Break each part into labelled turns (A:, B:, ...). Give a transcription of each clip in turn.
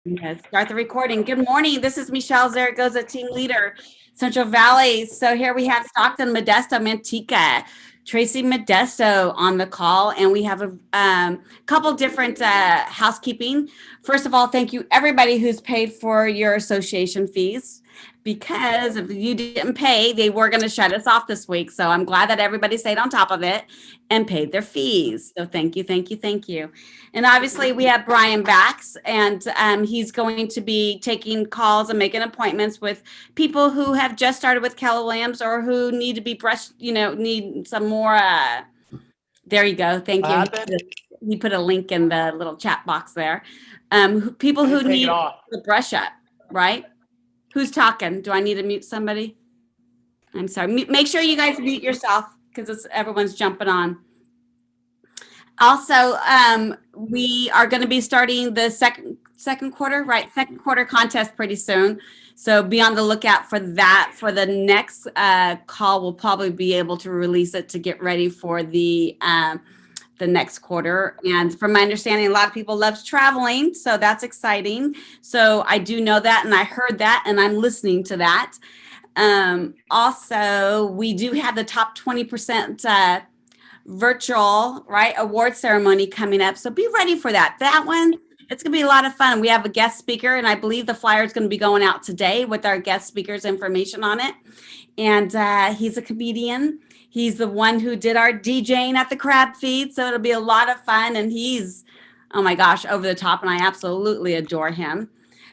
A: Yes, start the recording. Good morning. This is Michele Zaragoza, team leader, Central Valley. So here we have Stockton Modesto Manteca, Tracy Modesto on the call, and we have a couple different housekeeping. First of all, thank you everybody who's paid for your association fees. Because if you didn't pay, they were going to shut us off this week. So I'm glad that everybody stayed on top of it and paid their fees. So thank you, thank you, thank you. And obviously, we have Brian Bax, and he's going to be taking calls and making appointments with people who have just started with Keller Williams or who need to be brushed, need some more. There you go. Thank you. He put a link in the little chat box there. People who need the brush up, right? Who's talking? Do I need to mute somebody? I'm sorry. Make sure you guys mute yourself because everyone's jumping on. Also, we are going to be starting the second quarter contest pretty soon. So be on the lookout for that. For the next call, we'll probably be able to release it to get ready for the next quarter. And from my understanding, a lot of people love traveling, so that's exciting. So I do know that, and I heard that, and I'm listening to that. Also, we do have the top 20% virtual award ceremony coming up, so be ready for that one. It's going to be a lot of fun. We have a guest speaker, and I believe the flyer is going to be going out today with our guest speaker's information on it. And he's a comedian. He's the one who did our DJing at the crab feed, so it'll be a lot of fun. And he's, oh my gosh, over the top, and I absolutely adore him.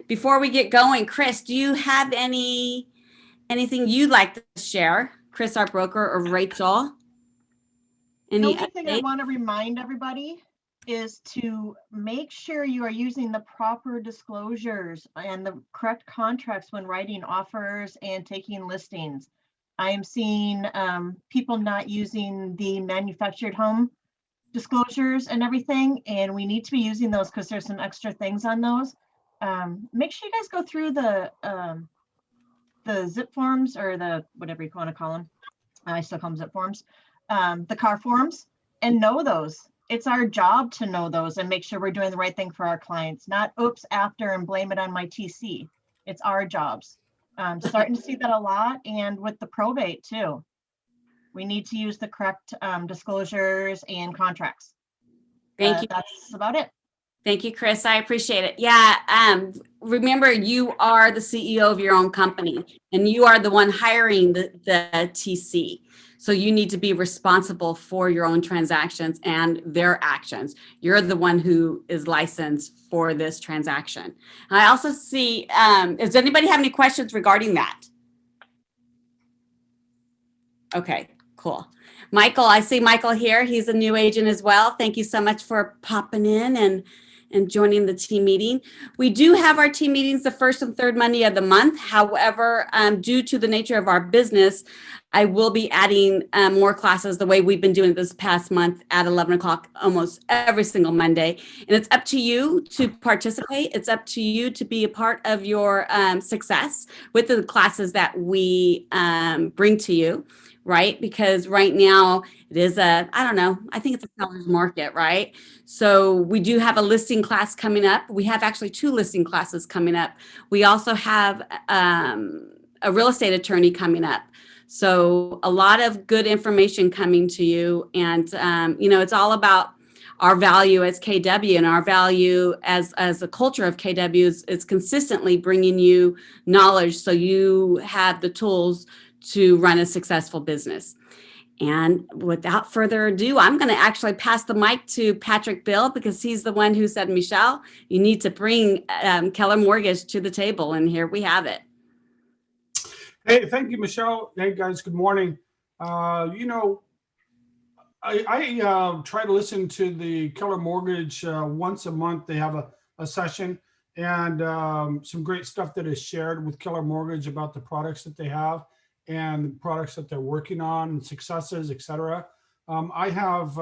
A: Before we get going, Chris, do you have anything you'd like to share? Chris, our broker, or Rachel?
B: The only thing I want to remind everybody is to make sure you are using the proper disclosures and the correct contracts when writing offers and taking listings. I am seeing people not using the manufactured home disclosures and everything, and we need to be using those because there's some extra things on those. Make sure you guys go through the zip forms, or the whatever you want to call them. I still call them zip forms. The car forms, and know those. It's our job to know those and make sure we're doing the right thing for our clients, not oops after and blame it on my TC. It's our jobs. Starting to see that a lot, and with the probate too. We need to use the correct disclosures and contracts.
A: Thank you.
B: That's about it.
A: Thank you, Chris. I appreciate it. Yeah. Remember, you are the CEO of your own company, and you are the one hiring the TC. So you need to be responsible for your own transactions and their actions. You're the one who is licensed for this transaction. I also see, does anybody have any questions regarding that? Okay, cool. Michael, I see Michael here. He's a new agent as well. Thank you so much for popping in and joining the team meeting. We do have our team meetings the first and third Monday of the month. However, due to the nature of our business, I will be adding more classes the way we've been doing this past month at 11 o'clock almost every single Monday. And it's up to you to participate. It's up to you to be a part of your success with the classes that we bring to you. Right? Because right now it is I think it's a seller's market, right? So we do have a listing class coming up. We have actually 2 listing classes coming up. We also have a real estate attorney coming up. So a lot of good information coming to you. And, it's all about our value as KW, and our value as a culture of KW is consistently bringing you knowledge so you have the tools to run a successful business. And without further ado, I'm going to actually pass the mic to Patrick Bill, because he's the one who said, Michele, you need to bring Keller Mortgage to the table. And here we have it.
C: Hey, thank you, Michele. Hey, guys, good morning. I try to listen to the Keller Mortgage once a month. They have a session, and some great stuff that is shared with Keller Mortgage about the products that they have and the products that they're working on, and successes, etc. I have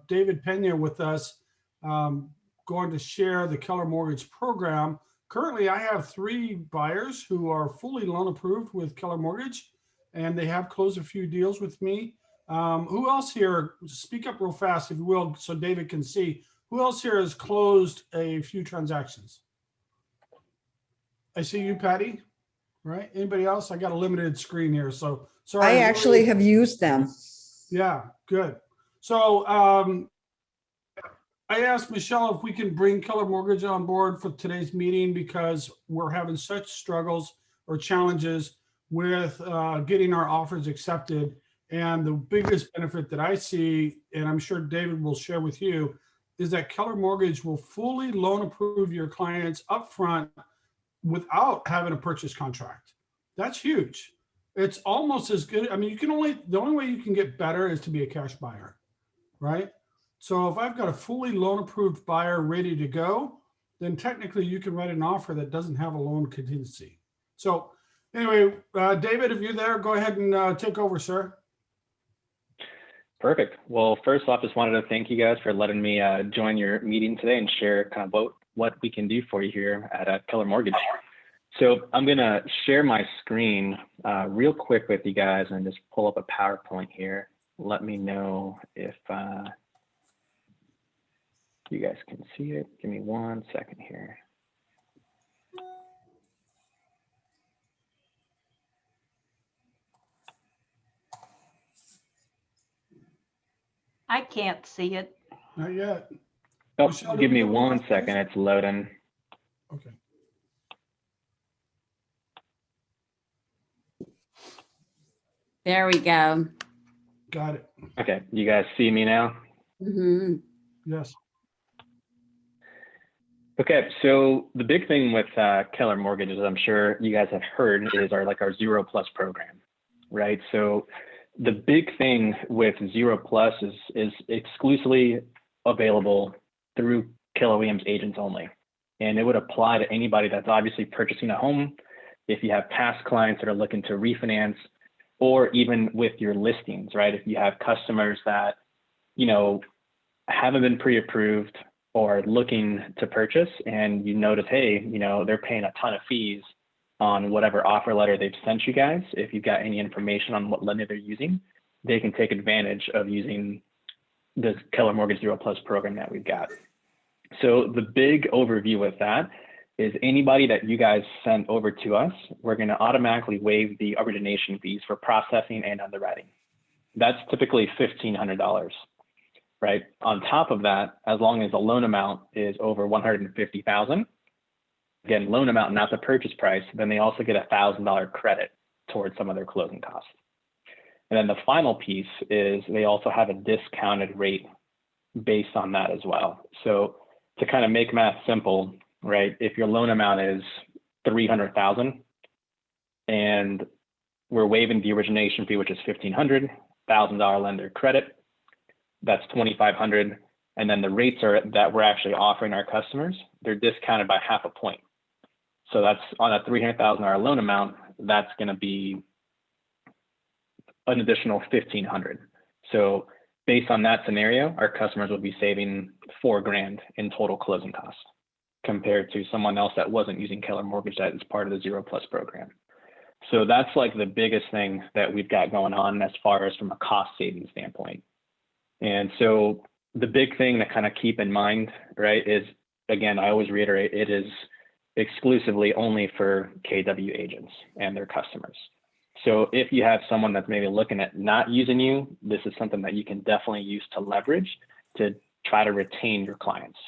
C: David Pena with us, going to share the Keller Mortgage program. Currently, I have 3 buyers who are fully loan approved with Keller Mortgage, and they have closed a few deals with me. Who else here, speak up real fast if you will, so David can see, who else here has closed a few transactions? I see you, Patty. Right? Anybody else? I got a limited screen here, so sorry.
D: I actually have used them.
C: Yeah, good. So I asked Michelle if we can bring Keller Mortgage on board for today's meeting because we're having such struggles or challenges with getting our offers accepted. And the biggest benefit that I see, and I'm sure David will share with you, is that Keller Mortgage will fully loan approve your clients upfront without having a purchase contract. That's huge. It's almost as good. I mean, the only way you can get better is to be a cash buyer, right? So if I've got a fully loan approved buyer ready to go, then technically you can write an offer that doesn't have a loan contingency. So anyway, David, if you're there, go ahead and take over, sir.
E: Perfect. Well, first off, just wanted to thank you guys for letting me join your meeting today and share kind of what we can do for you here at Keller Mortgage. So I'm going to share my screen real quick with you guys and just pull up a PowerPoint here. Let me know if you guys can see it. Give me 1 second here.
B: I can't see it.
C: Not yet.
E: Oh,
C: Michelle,
E: give me
C: do we go
E: 1
C: to
E: second. It's loading.
C: Okay.
A: There we go.
C: Got it.
E: Okay, you guys see me now?
A: Hmm.
C: Yes.
E: Okay, so the big thing with Keller Mortgage, as I'm sure you guys have heard, is our 0 Plus program, right? So the big thing with 0 Plus is exclusively available through Keller Williams agents only. And it would apply to anybody that's obviously purchasing a home, if you have past clients that are looking to refinance, or even with your listings, right? If you have customers that, haven't been pre-approved or looking to purchase and you notice, hey, they're paying a ton of fees on whatever offer letter they've sent you guys. If you've got any information on what lender they're using, they can take advantage of using this Keller Mortgage 0 Plus program that we've got. So the big overview with that is anybody that you guys send over to us, we're going to automatically waive the origination fees for processing and underwriting. That's typically $1,500, right? On top of that, as long as the loan amount is over $150,000, again, loan amount, not the purchase price, then they also get a $1,000 credit towards some of their closing costs. And then the final piece is they also have a discounted rate based on that as well. So to kind of make math simple, right? If your loan amount is $300,000 and we're waiving the origination fee, which is $1,500, $1,000 lender credit, that's $2,500. And then the rates that we're actually offering our customers, they're discounted by 0.5 point. So that's on a $300,000 loan amount, that's going to be an additional $1,500. So based on that scenario, our customers will be saving $4,000 in total closing costs compared to someone else that wasn't using Keller Mortgage that is part of the 0 Plus program. So that's like the biggest thing that we've got going on as far as from a cost saving standpoint. And so the big thing to kind of keep in mind, right, is, again, I always reiterate, it is exclusively only for KW agents and their customers. So if you have someone that's maybe looking at not using you, this is something that you can definitely use to leverage to try to retain your clients,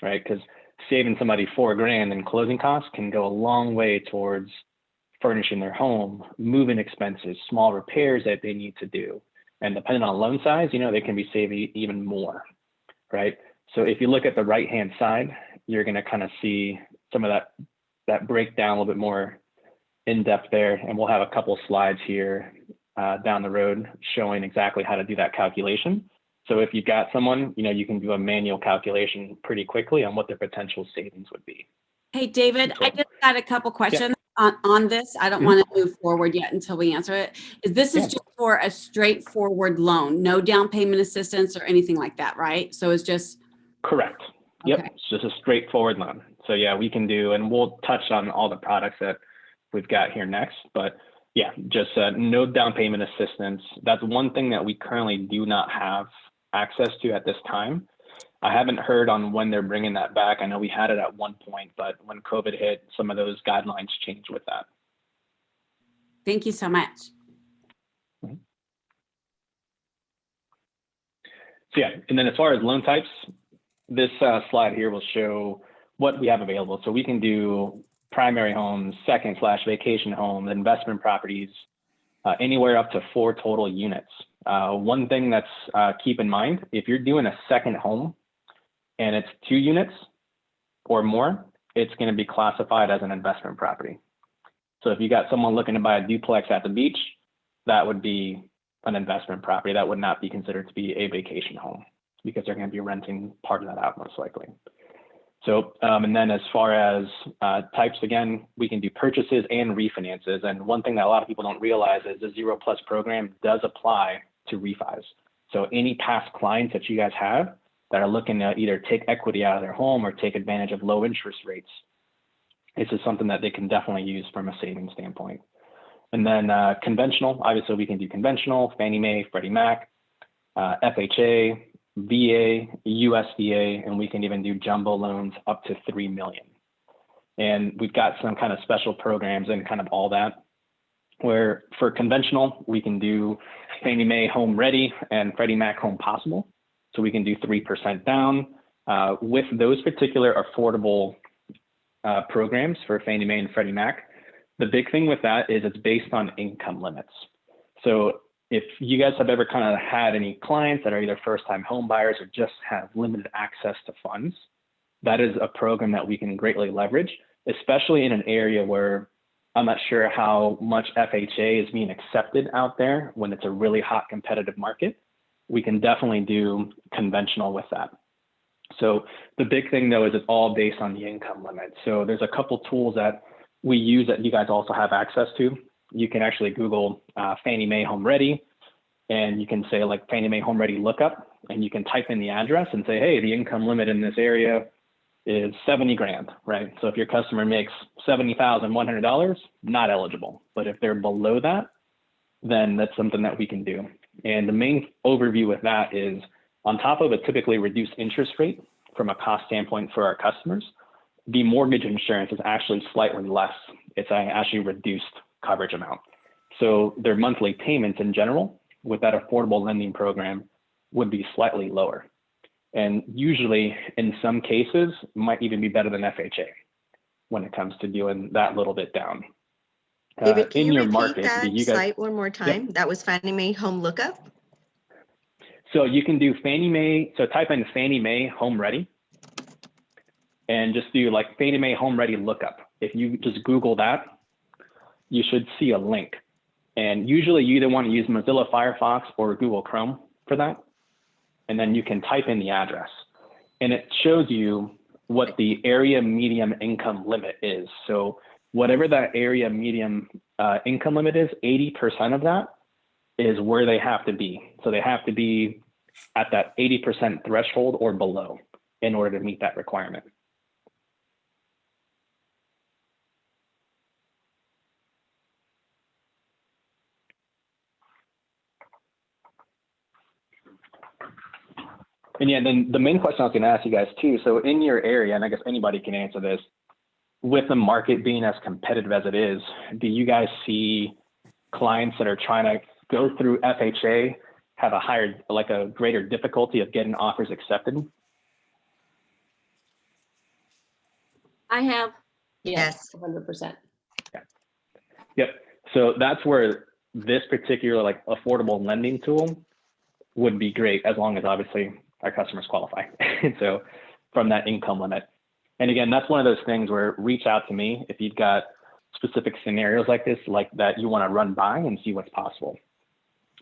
E: right? Because saving somebody $4,000 in closing costs can go a long way towards furnishing their home, moving expenses, small repairs that they need to do. And depending on loan size, they can be saving even more, right? So if you look at the right-hand side, you're going to kind of see some of that breakdown a little bit more in depth there. And we'll have a couple slides here down the road showing exactly how to do that calculation. So if you've got someone, you can do a manual calculation pretty quickly on what their potential savings would be.
A: Hey, David, I just got a couple questions on this. I don't want to move forward yet until we answer it. This is just for a straightforward loan, no down payment assistance or anything like that, right? So it's just.
E: Correct. Yep.
A: Okay.
E: It's just a straightforward loan. So yeah, we can do, and we'll touch on all the products that we've got here next, but yeah, just no down payment assistance. That's one thing that we currently do not have access to at this time. I haven't heard on when they're bringing that back. I know we had it at one point, but when COVID hit, some of those guidelines changed with that.
A: Thank you so much.
E: So yeah, and then as far as loan types, this slide here will show what we have available. So we can do primary homes, second/vacation homes, investment properties, anywhere up to 4 total units. One thing that's keep in mind, if you're doing a second home and it's 2 units or more, it's going to be classified as an investment property. So if you got someone looking to buy a duplex at the beach, that would be an investment property. That would not be considered to be a vacation home because they're going to be renting part of that out most likely. So, and then as far as types, again, we can do purchases and refinances. And one thing that a lot of people don't realize is the 0+ program does apply to refis. So any past clients that you guys have that are looking to either take equity out of their home or take advantage of low interest rates, this is something that they can definitely use from a savings standpoint. And then conventional, obviously we can do conventional, Fannie Mae, Freddie Mac, FHA, VA, USDA, and we can even do jumbo loans up to 3 million. And we've got some kind of special programs and kind of all that, where for conventional, we can do Fannie Mae Home Ready and Freddie Mac Home Possible. So we can do 3% down. With those particular affordable programs for Fannie Mae and Freddie Mac, the big thing with that is it's based on income limits. So if you guys have ever kind of had any clients that are either first-time home buyers or just have limited access to funds, that is a program that we can greatly leverage, especially in an area where I'm not sure how much FHA is being accepted out there when it's a really hot competitive market. We can definitely do conventional with that. So the big thing though is it's all based on the income limit. So there's a couple tools that we use that you guys also have access to. You can actually Google Fannie Mae Home Ready, and you can say like Fannie Mae Home Ready lookup, and you can type in the address and say, hey, the income limit in this area is 70 grand, right? So if your customer makes $70,100, not eligible. But if they're below that, then that's something that we can do. And the main overview with that is on top of a typically reduced interest rate from a cost standpoint for our customers, the mortgage insurance is actually slightly less. It's actually reduced coverage amount. So their monthly payments in general with that affordable lending program would be slightly lower. And usually in some cases might even be better than FHA when it comes to doing that little bit down.
F: David, can
E: in
F: you
E: your
F: repeat
E: market,
F: that
E: do you guys,
F: site one more time?
E: Yep.
F: That was Fannie Mae Home Lookup?
E: So you can do Fannie Mae, so type in Fannie Mae Home Ready and just do like Fannie Mae Home Ready lookup. If you just Google that, you should see a link. And usually you either want to use Mozilla Firefox or Google Chrome for that. And then you can type in the address. And it shows you what the area medium income limit is. So whatever that area medium income limit is, 80% of that is where they have to be. So they have to be at that 80% threshold or below in order to meet that requirement. And yeah, then the main question I was going to ask you guys too. So in your area, and I guess anybody can answer this, with the market being as competitive as it is, do you guys see clients that are trying to go through FHA have a higher, like a greater difficulty of getting offers accepted?
G: I have.
F: Yes.
G: 100%.
E: Yep. So that's where this particular like affordable lending tool would be great, as long as obviously our customers qualify. And so from that income limit. And again, that's one of those things where reach out to me if you've got specific scenarios like this, like that you want to run by and see what's possible.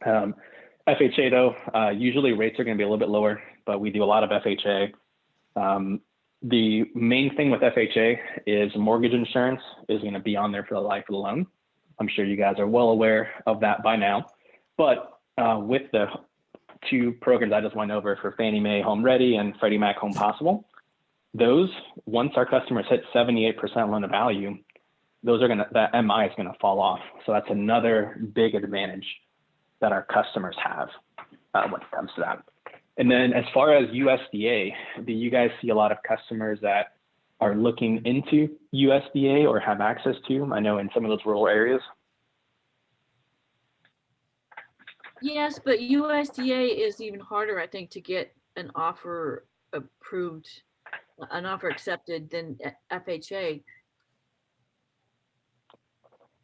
E: FHA though, usually rates are going to be a little bit lower, but we do a lot of FHA. The main thing with FHA is mortgage insurance is going to be on there for the life of the loan. I'm sure you guys are well aware of that by now, but with the 2 programs I just went over for Fannie Mae Home Ready and Freddie Mac Home Possible, those, once our customers hit 78% loan to value, those are that MI is going to fall off. So that's another big advantage that our customers have when it comes to that. And then as far as USDA, do you guys see a lot of customers that are looking into USDA or have access to? I know in some of those rural areas.
G: Yes, but USDA is even harder, I think, to get an offer approved, an offer accepted than FHA.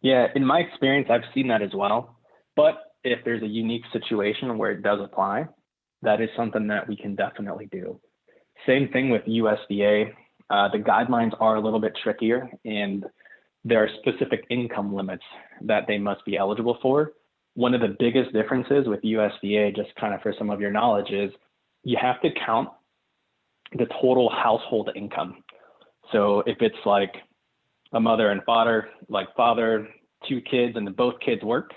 E: Yeah, in my experience, I've seen that as well. But if there's a unique situation where it does apply, that is something that we can definitely do. Same thing with USDA. The guidelines are a little bit trickier, and there are specific income limits that they must be eligible for. One of the biggest differences with USDA, just kind of for some of your knowledge, is you have to count the total household income. So if it's like a mother and father, like father, 2 kids, and both kids work,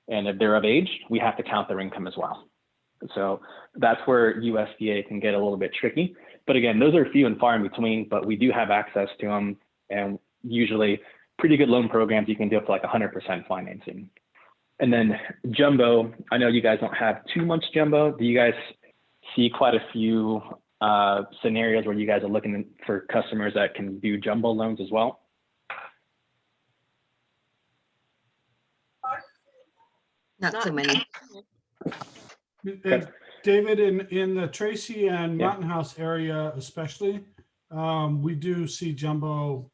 E: and if they're of age, we have to count their income as well. So that's where USDA can get a little bit tricky. But again, those are few and far in between, but we do have access to them, and usually pretty good loan programs, you can do up to like 100% financing. And then jumbo, I know you guys don't have too much jumbo. Do you guys see quite a few scenarios where you guys are looking for customers that can do jumbo loans as well?
F: Not so many.
C: And David, in the Tracy and Mountain House area especially, we do see jumbo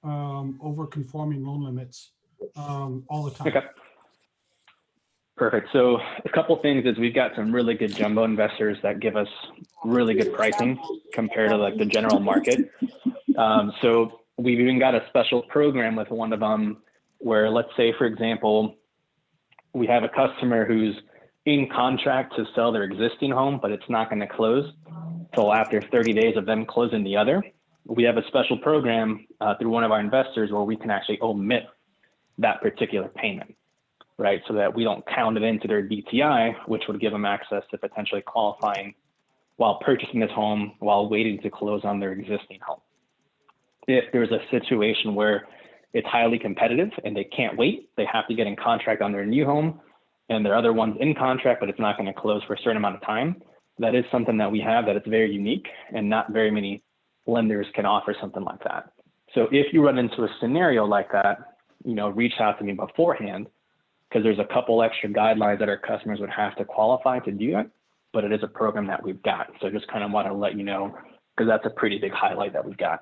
C: over conforming loan limits all the time.
E: Okay. Perfect. So a couple things is we've got some really good jumbo investors that give us really good pricing compared to like the general market. So we've even got a special program with one of them where, let's say, for example, we have a customer who's in contract to sell their existing home, but it's not going to close till after 30 days of them closing the other. We have a special program through one of our investors where we can actually omit that particular payment, right? So that we don't count it into their DTI, which would give them access to potentially qualifying while purchasing this home while waiting to close on their existing home. If there's a situation where it's highly competitive and they can't wait, they have to get in contract on their new home and their other one's in contract, but it's not going to close for a certain amount of time. That is something that we have that it's very unique, and not very many lenders can offer something like that. So if you run into a scenario like that, you know, reach out to me beforehand, because there's a couple extra guidelines that our customers would have to qualify to do that, but it is a program that we've got. So just kind of want to let you know, because that's a pretty big highlight that we've got.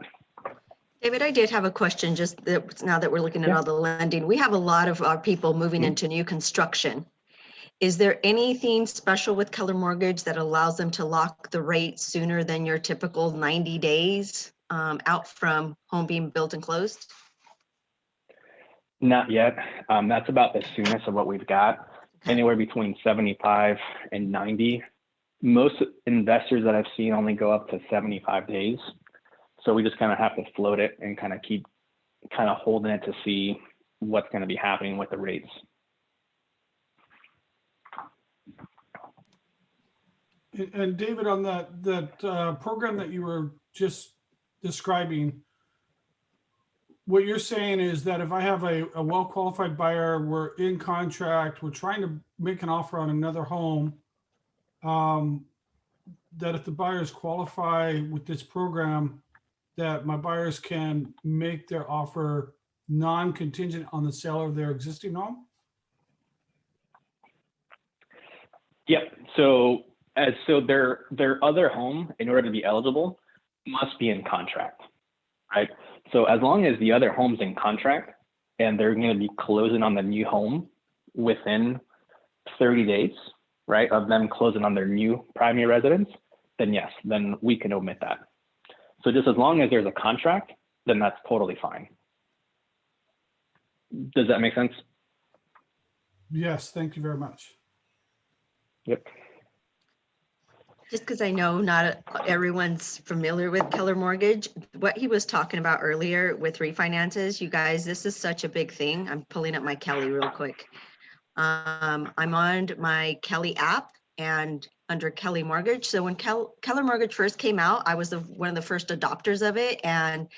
F: David, I did have a question just that now that we're looking at all the lending. We have a lot of our people moving into new construction. Is there anything special with Keller Mortgage that allows them to lock the rate sooner than your typical 90 days out from home being built and closed?
E: Not yet. That's about the soonest of what we've got, anywhere between 75 and 90. Most investors that I've seen only go up to 75 days. So we just kind of have to float it and kind of keep kind of holding it to see what's going to be happening with the rates.
C: And David, on that program that you were just describing, what you're saying is that if I have a well-qualified buyer, we're in contract, we're trying to make an offer on another home, that if the buyers qualify with this program, that my buyers can make their offer non-contingent on the sale of their existing home?
E: Yep. So their other home, in order to be eligible, must be in contract, right? So as long as the other home's in contract and they're going to be closing on the new home within 30 days, right, of them closing on their new primary residence, then yes, then we can omit that. So just as long as there's a contract, then that's totally fine. Does that make sense?
C: Yes, thank you very much.
E: Yep.
F: Just because I know not everyone's familiar with Keller Mortgage, what he was talking about earlier with refinances, you guys, this is such a big thing. I'm pulling up my Kelly real quick. I'm on my Kelly app and under Kelly Mortgage. So when Keller Mortgage first came out, I was one of the first adopters of it. And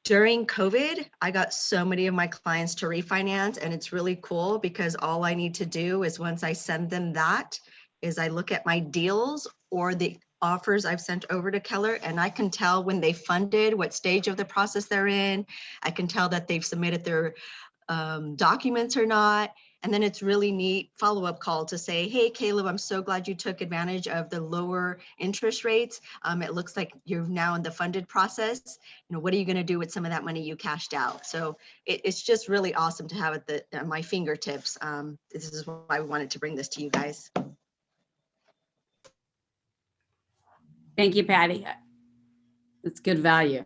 F: during COVID, I got so many of my clients to refinance, and it's really cool because all I need to do is once I send them that, is I look at my deals or the offers I've sent over to Keller, and I can tell when they funded, what stage of the process they're in. I can tell that they've submitted their documents or not. And then it's really neat follow-up call to say, hey, Caleb, I'm so glad you took advantage of the lower interest rates. It looks like you're now in the funded process. You know, what are you going to do with some of that money you cashed out? So it's just really awesome to have it at my fingertips. This is why we wanted to bring this to you guys.
A: Thank you, Patty. It's good value.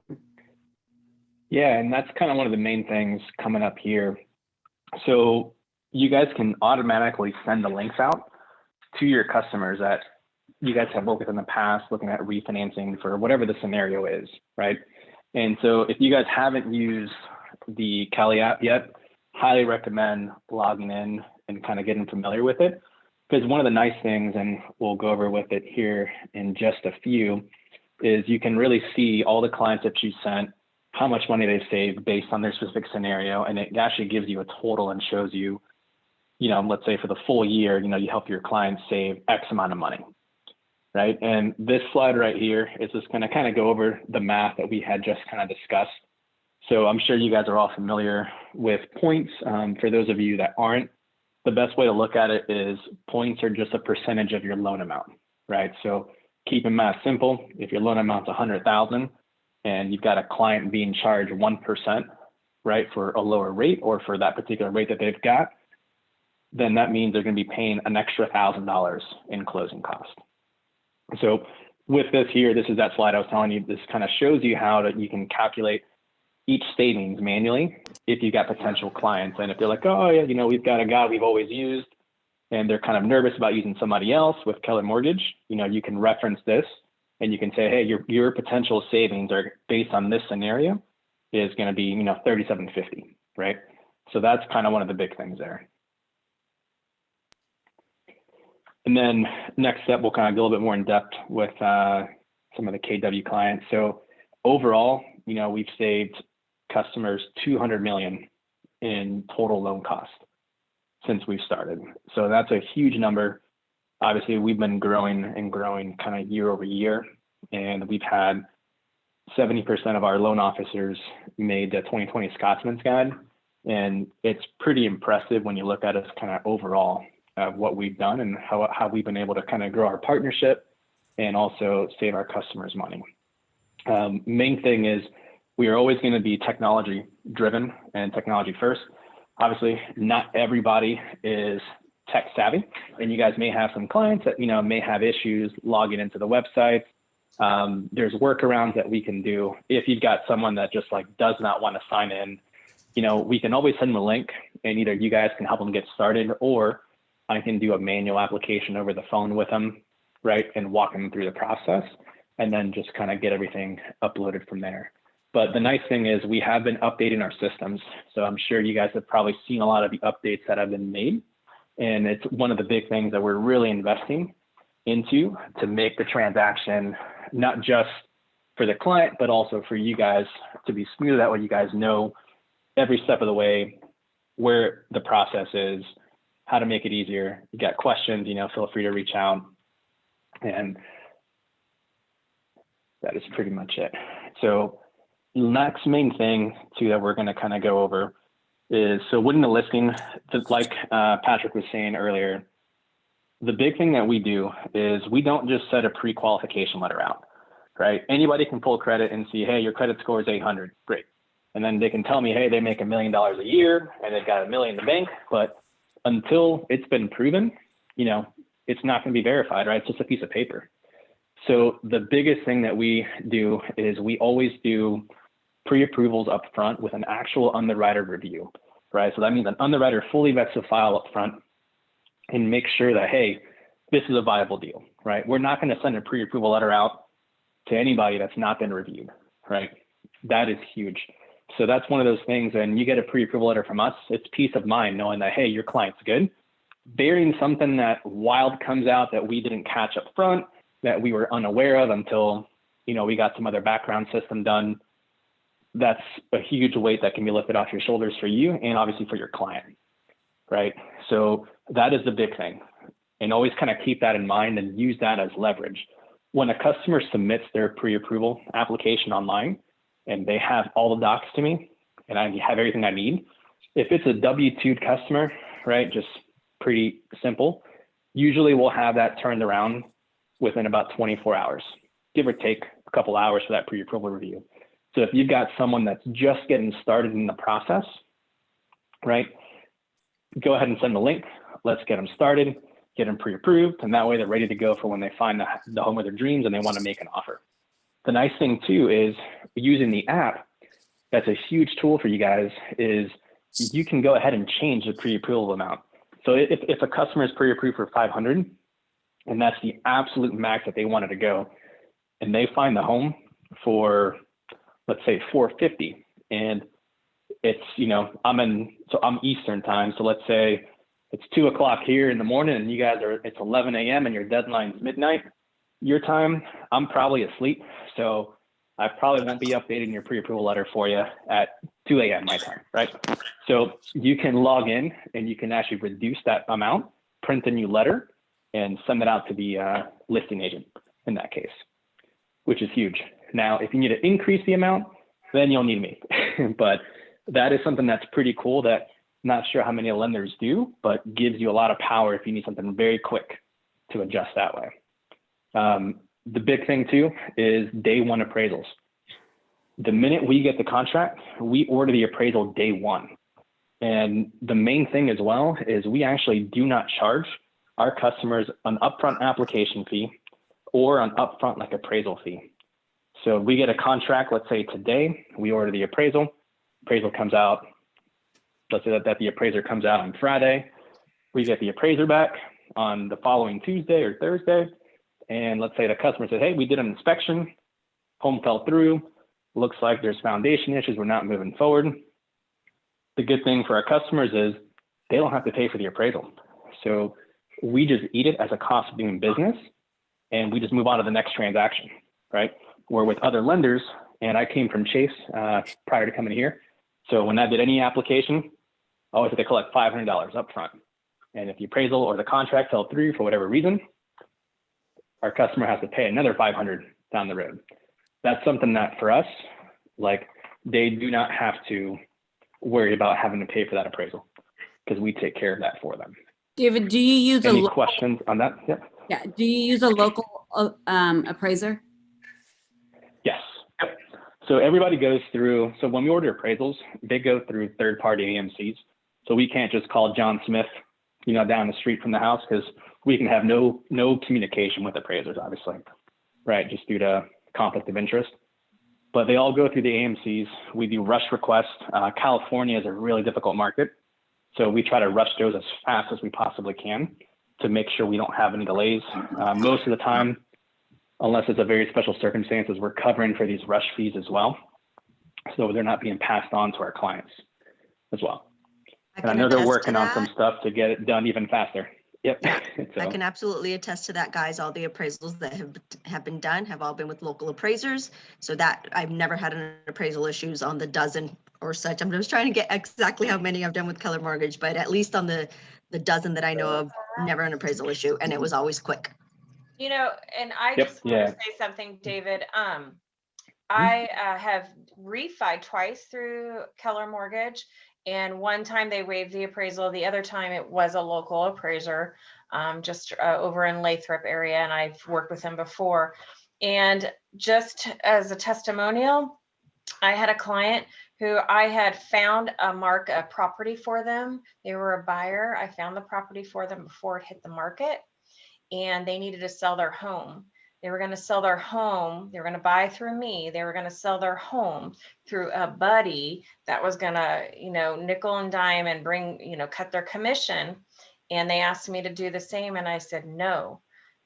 E: Yeah, and that's kind of one of the main things coming up here. So you guys can automatically send the links out to your customers that you guys have worked with in the past, looking at refinancing for whatever the scenario is, right? And so if you guys haven't used the Cali app yet, highly recommend logging in and kind of getting familiar with it. Because one of the nice things, and we'll go over with it here in just a few, is you can really see all the clients that you sent, how much money they've saved based on their specific scenario. And it actually gives you a total and shows you, you know, let's say for the full year, you know, you help your clients save X amount of money, right? And this slide right here is just going to kind of go over the math that we had just kind of discussed. So I'm sure you guys are all familiar with points. For those of you that aren't, the best way to look at it is points are just a percentage of your loan amount, right? So keeping math simple, if your loan amount's 100,000 and you've got a client being charged 1%, right, for a lower rate or for that particular rate that they've got, then that means they're going to be paying an extra $1,000 in closing cost. So with this here, this is that slide I was telling you. This kind of shows you how you can calculate each savings manually if you got potential clients. And if they're like, oh yeah, you know, we've got a guy we've always used and they're kind of nervous about using somebody else with Keller Mortgage, you know, you can reference this and you can say, hey, your potential savings are based on this scenario is going to be, you know, $3,750, right? So that's kind of one of the big things there. And then next step, we'll kind of go a little bit more in depth with some of the KW clients. So overall, you know, we've saved customers $200 million in total loan cost since we've started. So that's a huge number. Obviously, we've been growing and growing kind of year over year, and we've had 70% of our loan officers made the 2020 Scotsman's Guide, and it's pretty impressive when you look at us kind of overall of what we've done and how we've been able to kind of grow our partnership and also save our customers money. Main thing is we are always going to be technology driven and technology first. Obviously, not everybody is tech savvy, and you guys may have some clients that, you know, may have issues logging into the website. There's workarounds that we can do. If you've got someone that just like does not want to sign in, you know, we can always send them a link and either you guys can help them get started or I can do a manual application over the phone with them, right, and walk them through the process and then just kind of get everything uploaded from there. But the nice thing is we have been updating our systems. So I'm sure you guys have probably seen a lot of the updates that have been made. And it's one of the big things that we're really investing into to make the transaction, not just for the client, but also for you guys to be smooth. That way you guys know every step of the way where the process is, how to make it easier. You got questions, you know, feel free to reach out. And that is pretty much it. So next main thing too that we're going to kind of go over is, so winning the listing, like Patrick was saying earlier, the big thing that we do is we don't just set a pre-qualification letter out, right? Anybody can pull credit and see, hey, your credit score is 800, great. And then they can tell me, hey, they make $1 million a year and they've got $1 million in the bank, but until it's been proven, you know, it's not going to be verified, right? It's just a piece of paper. So the biggest thing that we do is we always do pre-approvals up front with an actual underwriter review, right? So that means an underwriter fully vets the file up front and make sure that, hey, this is a viable deal, right? We're not going to send a pre-approval letter out to anybody that's not been reviewed, right? That is huge. So that's one of those things, and you get a pre-approval letter from us, it's peace of mind knowing that, hey, your client's good. Bearing something that wild comes out that we didn't catch up front, that we were unaware of until, you know, we got some other background system done, that's a huge weight that can be lifted off your shoulders for you and obviously for your client, right? So that is the big thing. And always kind of keep that in mind and use that as leverage. when a customer submits their pre-approval application online and they have all the docs to me and I have everything I need, if it's a W-2 customer, right, just pretty simple, usually we'll have that turned around within about 24 hours, give or take a couple hours for that pre-approval review. So if you've got someone that's just getting started in the process, right, go ahead and send the link. Let's get them started, get them pre-approved, and that way they're ready to go for when they find the home of their dreams and they want to make an offer. The nice thing too is using the app, that's a huge tool for you guys, is you can go ahead and change the pre-approval amount. So if a customer is pre-approved for 500, and that's the absolute max that they wanted to go, and they find the home for, let's say 450, and it's, you know, I'm Eastern time. So let's say it's 2 o'clock here in the morning and you guys it's 11 a.m. and your deadline's midnight your time. I'm probably asleep. So I probably won't be updating your pre-approval letter for you at 2 a.m. my time, right? So you can log in and you can actually reduce that amount, print a new letter, and send it out to the listing agent in that case, which is huge. Now, if you need to increase the amount, then you'll need me. But that is something that's pretty cool that I'm not sure how many lenders do, but gives you a lot of power if you need something very quick to adjust that way. The big thing too is day one appraisals. The minute we get the contract, we order the appraisal day one. And the main thing as well is we actually do not charge our customers an upfront application fee or an upfront like appraisal fee. So we get a contract, let's say today, we order the appraisal comes out, let's say that the appraiser comes out on Friday, we get the appraiser back on the following Tuesday or Thursday, and let's say the customer says, hey, we did an inspection, home fell through, looks like there's foundation issues, we're not moving forward. The good thing for our customers is they don't have to pay for the appraisal. So we just eat it as a cost of doing business, and we just move on to the next transaction, right? Where with other lenders, and I came from Chase prior to coming here. So when I did any application, I always had to collect $500 up front. And if the appraisal or the contract fell through for whatever reason, our customer has to pay another $500 down the road. That's something that for us, like they do not have to worry about having to pay for that appraisal because we take care of that for them.
A: David, do you use
E: Any questions on that? Yep.
A: Yeah. Do you use a local appraiser?
E: Yes. Yep. So everybody goes through, so when we order appraisals, they go through third-party AMCs. So we can't just call John Smith, you know, down the street from the house, because we can have no communication with appraisers, obviously, right? Just due to conflict of interest. But they all go through the AMCs. We do rush requests. California is a really difficult market. So we try to rush those as fast as we possibly can to make sure we don't have any delays. Most of the time, unless it's a very special circumstances, we're covering for these rush fees as well. So they're not being passed on to our clients as well. And I know they're working on some stuff to get it done even faster. Yep. So.
F: I can absolutely attest to that, guys. All the appraisals that have been done have all been with local appraisers. So that I've never had an appraisal issues on the dozen or such. I'm just trying to get exactly how many I've done with Keller Mortgage, but at least on the dozen that I know of, never an appraisal issue, and it was always quick.
H: You know, and I just want to say something, David. I have refied twice through Keller Mortgage, and one time they waived the appraisal. The other time it was a local appraiser, just over in Lathrop area, and I've worked with him before. And just as a testimonial, I had a client who I had found a property for them. They were a buyer. I found the property for them before it hit the market, and they needed to sell their home. They were going to sell their home. They were going to buy through me. They were going to sell their home through a buddy that was going to, you know, nickel and dime and bring, you know, cut their commission. And they asked me to do the same. And I said, no.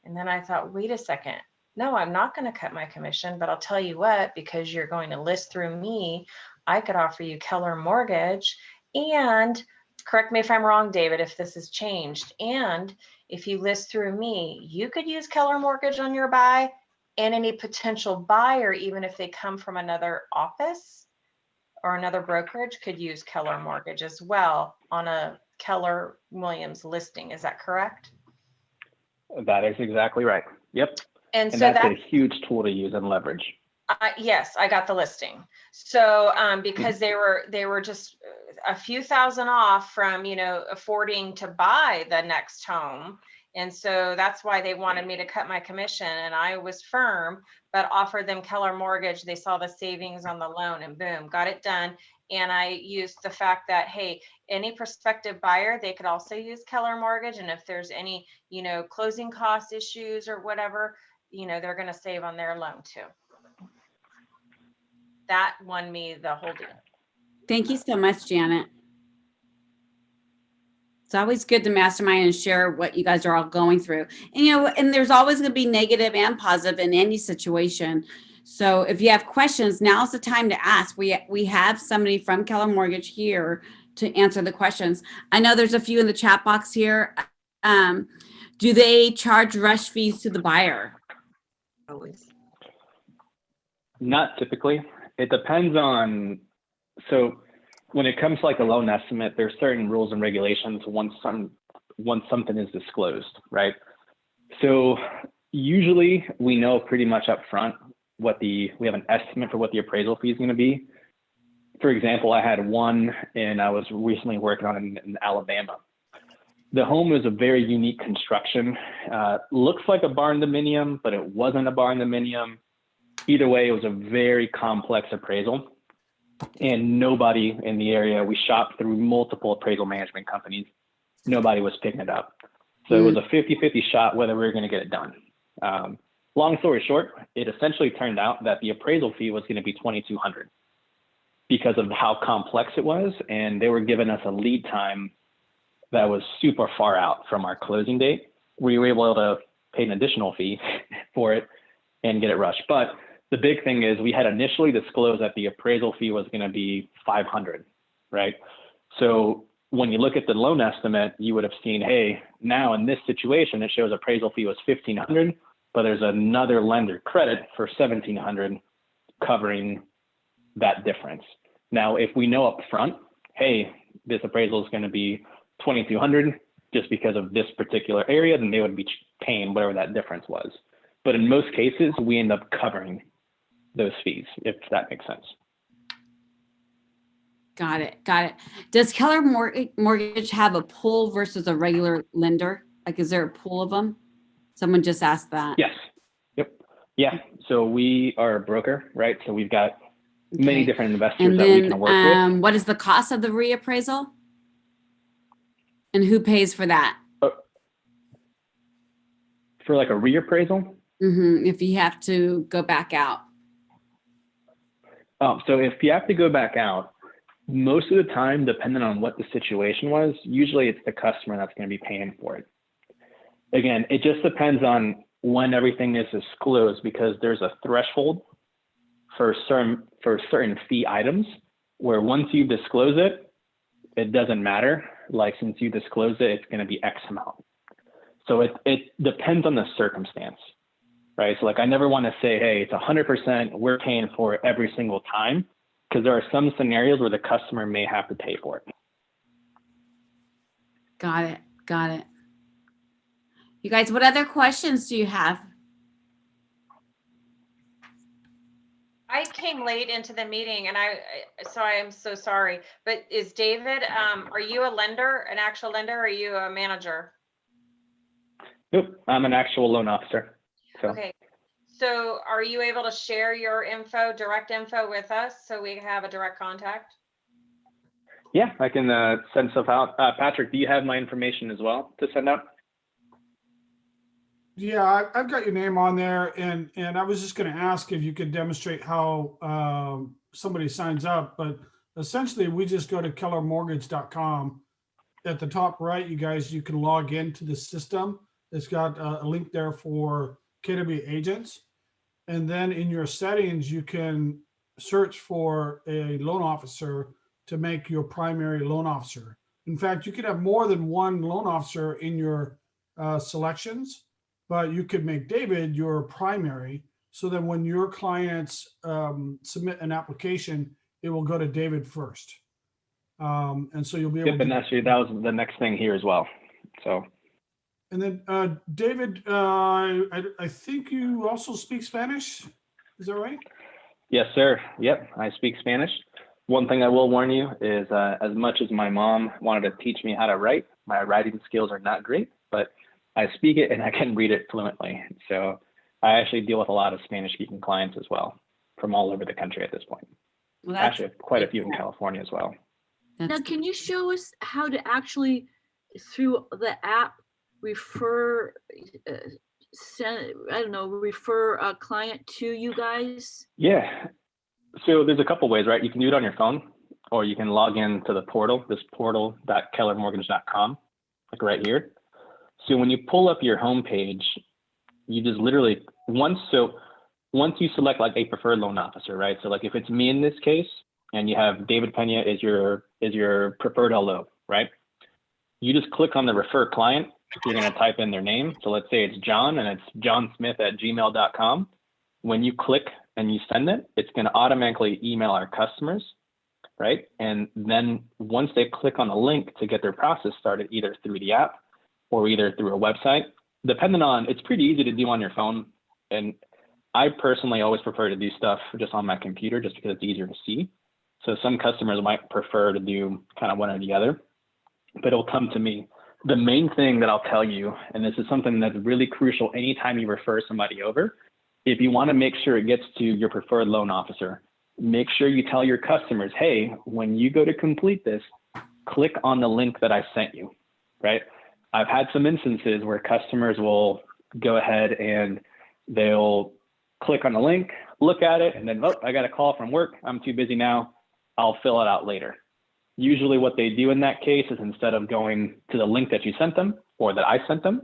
H: And then I thought, wait a second. No, I'm not going to cut my commission, but I'll tell you what, because you're going to list through me, I could offer you Keller Mortgage. And correct me if I'm wrong, David, if this has changed. And if you list through me, you could use Keller Mortgage on your buy, and any potential buyer, even if they come from another office or another brokerage, could use Keller Mortgage as well on a Keller Williams listing. Is that correct?
E: That is exactly right. Yep.
H: And
E: And
H: so
E: that's
H: that,
E: a huge tool to use and leverage.
H: yes, I got the listing. So because they were just a few thousand off from, you know, affording to buy the next home. And so that's why they wanted me to cut my commission, and I was firm, but offered them Keller Mortgage. They saw the savings on the loan and boom, got it done. And I used the fact that, hey, any prospective buyer, they could also use Keller Mortgage. And if there's any, you know, closing cost issues or whatever, you know, they're going to save on their loan too. That won me the whole deal.
A: Thank you so much, Janet. It's always good to mastermind and share what you guys are all going through. And, you know, and there's always going to be negative and positive in any situation. So if you have questions, now's the time to ask. We have somebody from Keller Mortgage here to answer the questions. I know there's a few in the chat box here. Do they charge rush fees to the buyer?
F: Always.
E: Not typically. It depends on, so when it comes to like a loan estimate, there's certain rules and regulations once something is disclosed, right? So usually we know pretty much up front we have an estimate for what the appraisal fee is going to be. For example, I had one and I was recently working on in Alabama. The home was a very unique construction. Looks like a barn dominium, but it wasn't a barn dominium. Either way, it was a very complex appraisal. And nobody in the area, we shopped through multiple appraisal management companies. Nobody was picking it up. So it was a 50-50 shot whether we were going to get it done. Long story short, it essentially turned out that the appraisal fee was going to be $2,200 because of how complex it was. And they were giving us a lead time that was super far out from our closing date. We were able to pay an additional fee for it and get it rushed. But the big thing is we had initially disclosed that the appraisal fee was going to be $500, right? So when you look at the loan estimate, you would have seen, hey, now in this situation, it shows appraisal fee was $1,500, but there's another lender credit for $1,700 covering that difference. Now, if we know up front, hey, this appraisal is going to be $2,200 just because of this particular area, then they would be paying whatever that difference was. But in most cases, we end up covering those fees, if that makes sense.
A: Got it. Got it. Does Keller Mortgage have a pool versus a regular lender? Like, is there a pool of them? Someone just asked that.
E: Yes. Yep. Yeah. So we are a broker, right? So we've got many different investors
A: and
E: that
A: then,
E: we can work with.
A: What is the cost of the reappraisal? And who pays for that?
E: For like a reappraisal?
A: If you have to go back out.
E: So if you have to go back out, most of the time, depending on what the situation was, usually it's the customer that's going to be paying for it. Again, it just depends on when everything is disclosed, because there's a threshold for certain fee items where once you disclose it, it doesn't matter. Like, since you disclosed it, it's going to be X amount. So it depends on the circumstance, right? So like, I never want to say, hey, it's 100%, we're paying for it every single time, because there are some scenarios where the customer may have to pay for it.
A: Got it. Got it. You guys, what other questions do you have?
H: I came late into the meeting and so I am so sorry, but is David, are you a lender, an actual lender, or are you a manager?
E: Nope, I'm an actual loan officer. So.
H: Okay, so are you able to share your info, direct info with us so we have a direct contact?
E: Yeah, I can send stuff out. Patrick, do you have my information as well to send out?
C: Yeah, I've got your name on there, and I was just going to ask if you could demonstrate how somebody signs up, but essentially we just go to kellermortgage.com. At the top right, you guys, you can log into the system. It's got a link there for KW agents. And then in your settings, you can search for a loan officer to make your primary loan officer. In fact, you could have more than one loan officer in your selections, but you could make David your primary, so that when your clients submit an application, it will go to David first. And so you'll be able
E: to. And actually, that was the next thing here as well. So.
C: And then David, I think you also speak Spanish. Is that right?
E: Yes, sir. Yep, I speak Spanish. One thing I will warn you is as much as my mom wanted to teach me how to write, my writing skills are not great, but I speak it and I can read it fluently. So I actually deal with a lot of Spanish speaking clients as well from all over the country at this point.
A: Well, that's
E: Actually, quite a few in California as well.
G: Now, can you show us how to actually, through the app, refer, send, I don't know, refer a client to you guys?
E: Yeah. So there's a couple ways, right? You can do it on your phone, or you can log in to the portal, this portal.kellermortgage.com, like right here. So when you pull up your homepage, you just literally once you select like a preferred loan officer, right? So like if it's me in this case, and you have David Pena is your preferred LO, right? You just click on the refer client. You're going to type in their name. So let's say it's John, and it's johnsmith@gmail.com. When you click and you send it, it's going to automatically email our customers, right? And then once they click on the link to get their process started, either through the app or either through a website, depending on, it's pretty easy to do on your phone. And I personally always prefer to do stuff just on my computer just because it's easier to see. So some customers might prefer to do kind of one or the other, but it'll come to me. The main thing that I'll tell you, and this is something that's really crucial anytime you refer somebody over, if you want to make sure it gets to your preferred loan officer, make sure you tell your customers, hey, when you go to complete this, click on the link that I sent you, right? I've had some instances where customers will go ahead and they'll click on the link, look at it, and then, oh, I got a call from work. I'm too busy now. I'll fill it out later. Usually what they do in that case is instead of going to the link that you sent them or that I sent them,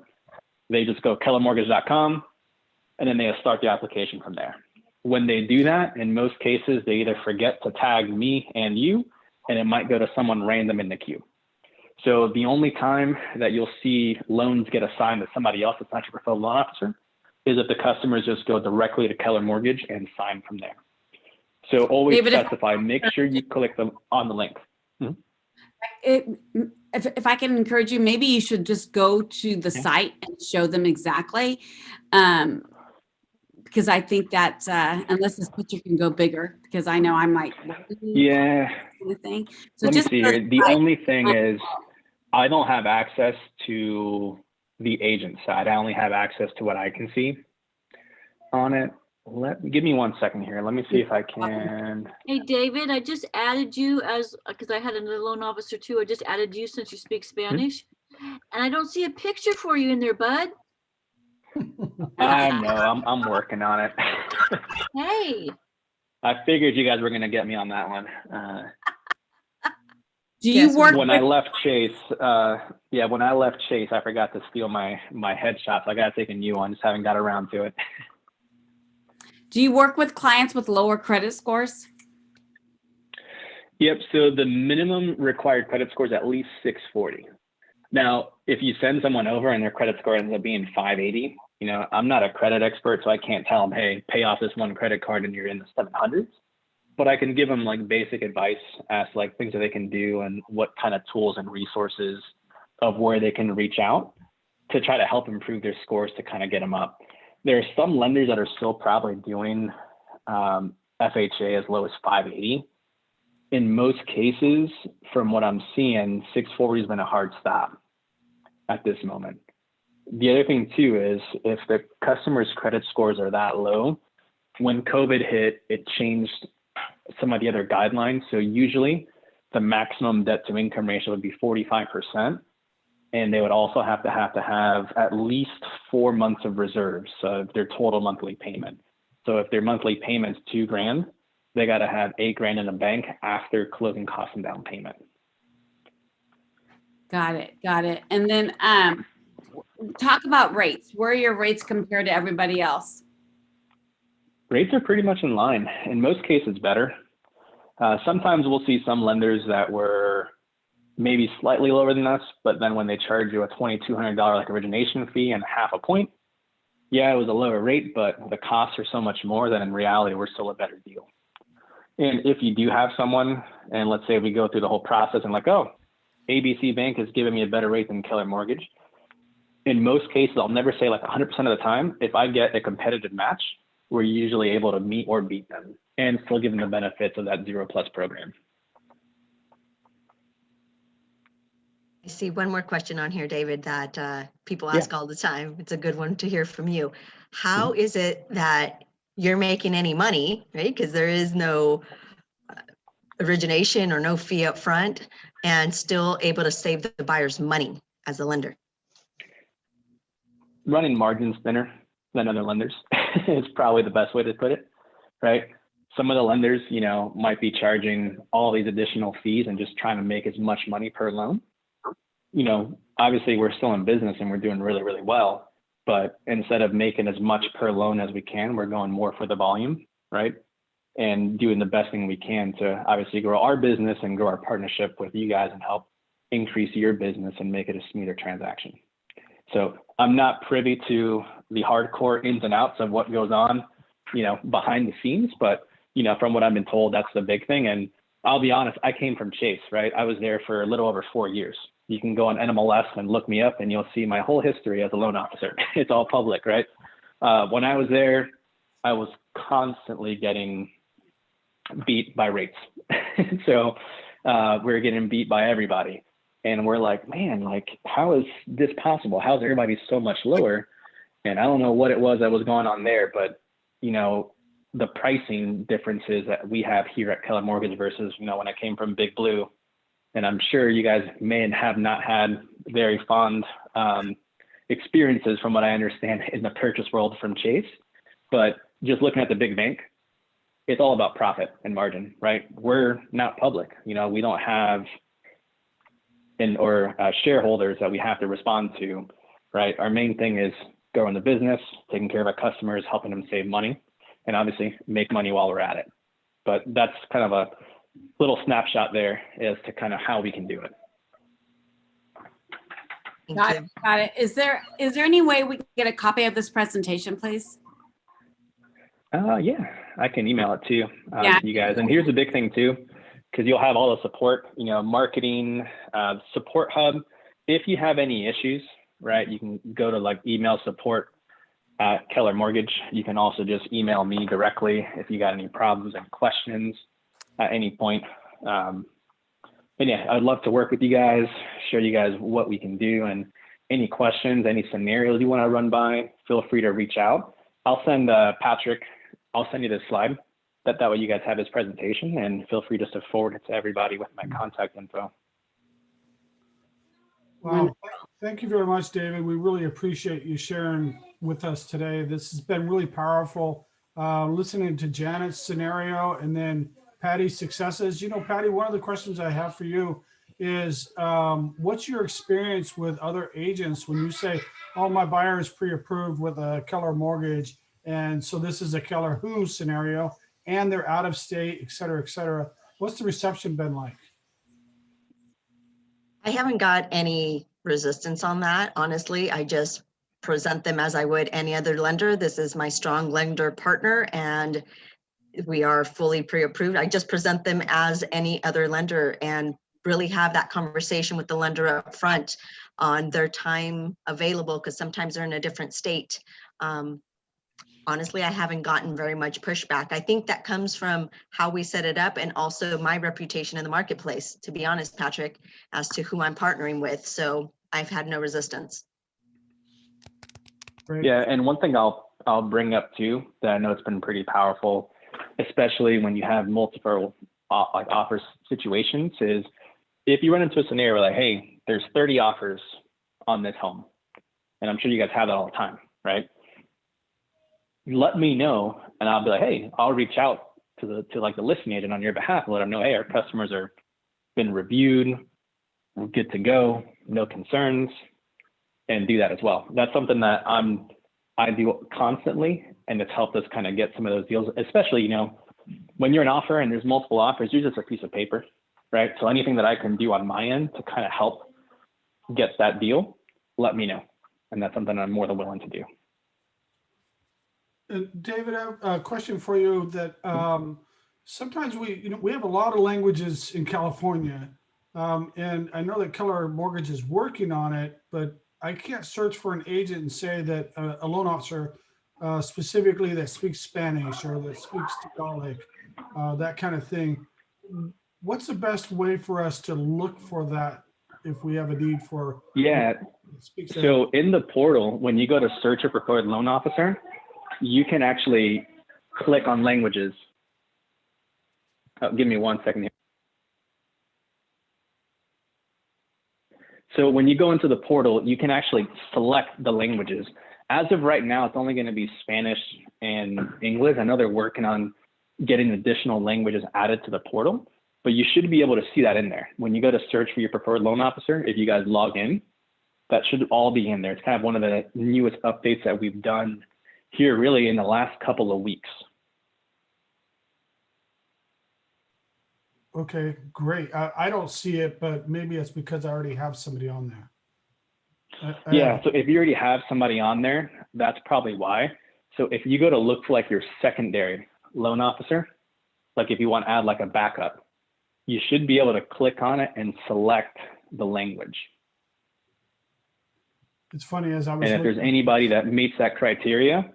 E: they just go kellermortgage.com and then they'll start the application from there. When they do that, in most cases, they either forget to tag me and you, and it might go to someone random in the queue. So the only time that you'll see loans get assigned to somebody else that's not your preferred loan officer is if the customers just go directly to Keller Mortgage and sign from there. So always
A: David,
E: specify, make sure you click them on the link.
A: If I can encourage you, maybe you should just go to the site and show them exactly. Because I think that unless this picture can go bigger, because I know I might.
E: Yeah.
A: Thing. So
E: Let me
A: just
E: see here. The only thing is I don't have access to the agent side. I only have access to what I can see on it. Give me 1 second here. Let me see if I can.
G: Hey, David, I just added you because I had another loan officer too. I just added you since you speak Spanish. And I don't see a picture for you in there, bud.
E: I know, I'm working on it.
G: Hey.
E: I figured you guys were going to get me on that one.
A: Do you work
E: when I left Chase, when I left Chase, I forgot to steal my headshot. So I got to take a new one. Just haven't got around to it.
A: Do you work with clients with lower credit scores?
E: Yep. So the minimum required credit score is at least 640. Now, if you send someone over and their credit score ends up being 580, you know, I'm not a credit expert, so I can't tell them, hey, pay off this one credit card and you're in the 700s. But I can give them like basic advice, ask like things that they can do and what kind of tools and resources of where they can reach out to try to help improve their scores to kind of get them up. There are some lenders that are still probably doing FHA as low as 580. In most cases, from what I'm seeing, 640 has been a hard stop at this moment. The other thing too is if the customer's credit scores are that low, when COVID hit, it changed some of the other guidelines. So usually the maximum debt to income ratio would be 45%. And they would also have to have at least 4 months of reserves of their total monthly payment. So if their monthly payment's $2,000, they got to have $8,000 in the bank after closing costs and down payment.
A: Got it. And then talk about rates. Where are your rates compared to everybody else?
E: Rates are pretty much in line. In most cases, better. Sometimes we'll see some lenders that were maybe slightly lower than us, but then when they charge you a $2,200 like origination fee and half a point, yeah, it was a lower rate, but the costs are so much more that in reality, we're still a better deal. And if you do have someone, and let's say we go through the whole process and like, oh, ABC Bank is giving me a better rate than Keller Mortgage, in most cases, I'll never say like 100% of the time, if I get a competitive match, we're usually able to meet or beat them and still give them the benefits of that 0+ program.
F: I see one more question on here, David, that people ask all the time. It's a good one to hear from you. How is it that you're making any money, right? Because there is no origination or no fee up front, and still able to save the buyers money as a lender?
E: Running margins thinner than other lenders is probably the best way to put it, right? Some of the lenders, you know, might be charging all these additional fees and just trying to make as much money per loan. You know, obviously we're still in business and we're doing really, really well, but instead of making as much per loan as we can, we're going more for the volume, right? And doing the best thing we can to obviously grow our business and grow our partnership with you guys and help increase your business and make it a smoother transaction. So I'm not privy to the hardcore ins and outs of what goes on, you know, behind the scenes, but, you know, from what I've been told, that's the big thing. And I'll be honest, I came from Chase, right? I was there for a little over 4 years. You can go on NMLS and look me up and you'll see my whole history as a loan officer. It's all public, right? When I was there, I was constantly getting beat by rates. So we're getting beat by everybody. And we're like, man, like, how is this possible? How is everybody so much lower? And I don't know what it was that was going on there, but, you know, the pricing differences that we have here at Keller Mortgage versus, you know, when I came from Big Blue, and I'm sure you guys may have not had very fond experiences from what I understand in the purchase world from Chase, but just looking at the big bank, it's all about profit and margin, right? We're not public, you know, we don't have shareholders that we have to respond to, right? Our main thing is growing the business, taking care of our customers, helping them save money, and obviously make money while we're at it. But that's kind of a little snapshot there as to kind of how we can do it.
A: Got it. Is there any way we can get a copy of this presentation, please?
E: Yeah, I can email it to you, to you guys. And here's the big thing too, because you'll have all the support, you know, marketing, support hub. If you have any issues, right, you can go to like email support at Keller Mortgage. You can also just email me directly if you got any problems and questions at any point. And yeah, I'd love to work with you guys, show you guys what we can do, and any questions, any scenarios you want to run by, feel free to reach out. I'll send Patrick, I'll send you this slide. That way you guys have his presentation, and feel free just to forward it to everybody with my contact info.
C: Wow, thank you very much, David. We really appreciate you sharing with us today. This has been really powerful, listening to Janet's scenario and then Patty's successes. You know, Patty, one of the questions I have for you is, what's your experience with other agents when you say, oh, my buyer is pre-approved with a Keller Mortgage, and so this is a Keller Who scenario, and they're out of state, et cetera, et cetera. What's the reception been like?
F: I haven't got any resistance on that. Honestly, I just present them as I would any other lender. This is my strong lender partner, and we are fully pre-approved. I just present them as any other lender and really have that conversation with the lender up front on their time available, because sometimes they're in a different state. Honestly, I haven't gotten very much pushback. I think that comes from how we set it up and also my reputation in the marketplace, to be honest, Patrick, as to who I'm partnering with. So I've had no resistance.
C: Great.
E: Yeah, and one thing I'll bring up too, that I know it's been pretty powerful, especially when you have multiple like offers situations, is if you run into a scenario like, hey, there's 30 offers on this home, and I'm sure you guys have that all the time, right? Let me know, and I'll be like, hey, I'll reach out to like the listing agent on your behalf and let them know, hey, our customers are been reviewed, we're good to go, no concerns, and do that as well. That's something that I do constantly, and it's helped us kind of get some of those deals, especially, you know, when you're an offer and there's multiple offers, you're just a piece of paper, right? So anything that I can do on my end to kind of help get that deal, let me know. And that's something I'm more than willing to do.
C: David, I have a question for you that sometimes we have a lot of languages in California, and I know that Keller Mortgage is working on it, but I can't search for an agent and say that a loan officer specifically that speaks Spanish or that speaks Tagalog, that kind of thing. What's the best way for us to look for that if we have a need for?
E: Yeah. So in the portal, when you go to search a preferred loan officer, you can actually click on languages. Oh, give me 1 second here. So when you go into the portal, you can actually select the languages. As of right now, it's only going to be Spanish and English. I know they're working on getting additional languages added to the portal, but you should be able to see that in there. When you go to search for your preferred loan officer, if you guys log in, that should all be in there. It's kind of one of the newest updates that we've done here really in the last couple of weeks.
C: Okay, great. I don't see it, but maybe it's because I already have somebody on there.
E: Yeah, so if you already have somebody on there, that's probably why. So if you go to look for like your secondary loan officer, like if you want to add like a backup, you should be able to click on it and select the language.
C: It's funny as I was.
E: And if there's anybody that meets that criteria,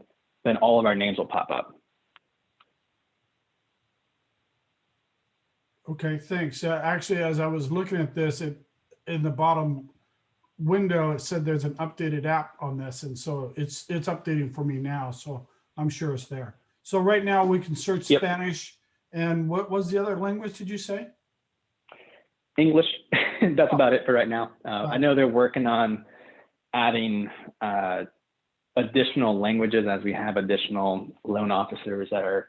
E: then all of our names will pop up.
C: Okay, thanks. Actually, as I was looking at this, in the bottom window, it said there's an updated app on this. And so it's updating for me now. So I'm sure it's there. So right now we can search Spanish. And what was the other language, did you say?
E: English. That's about it for right now. I know they're working on adding additional languages as we have additional loan officers that are,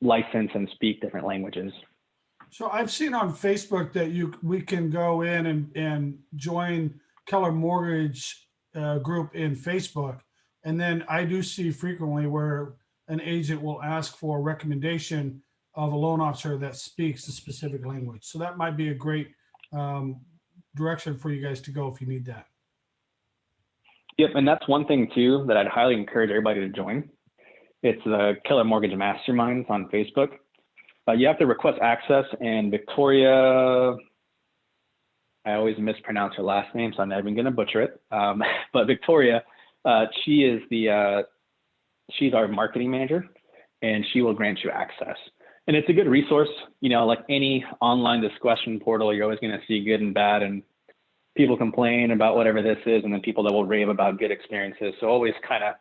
E: licensed and speak different languages.
C: So I've seen on Facebook that we can go in and join Keller Mortgage group in Facebook. And then I do see frequently where an agent will ask for a recommendation of a loan officer that speaks a specific language. So that might be a great direction for you guys to go if you need that.
E: Yep, and that's one thing too that I'd highly encourage everybody to join. It's the Keller Mortgage Masterminds on Facebook. You have to request access, and Victoria, I always mispronounce her last name, so I'm not even going to butcher it. But Victoria, she's our marketing manager, and she will grant you access. And it's a good resource. Like any online discussion portal, you're always going to see good and bad, and people complain about whatever this is, and then people that will rave about good experiences. So always kind of,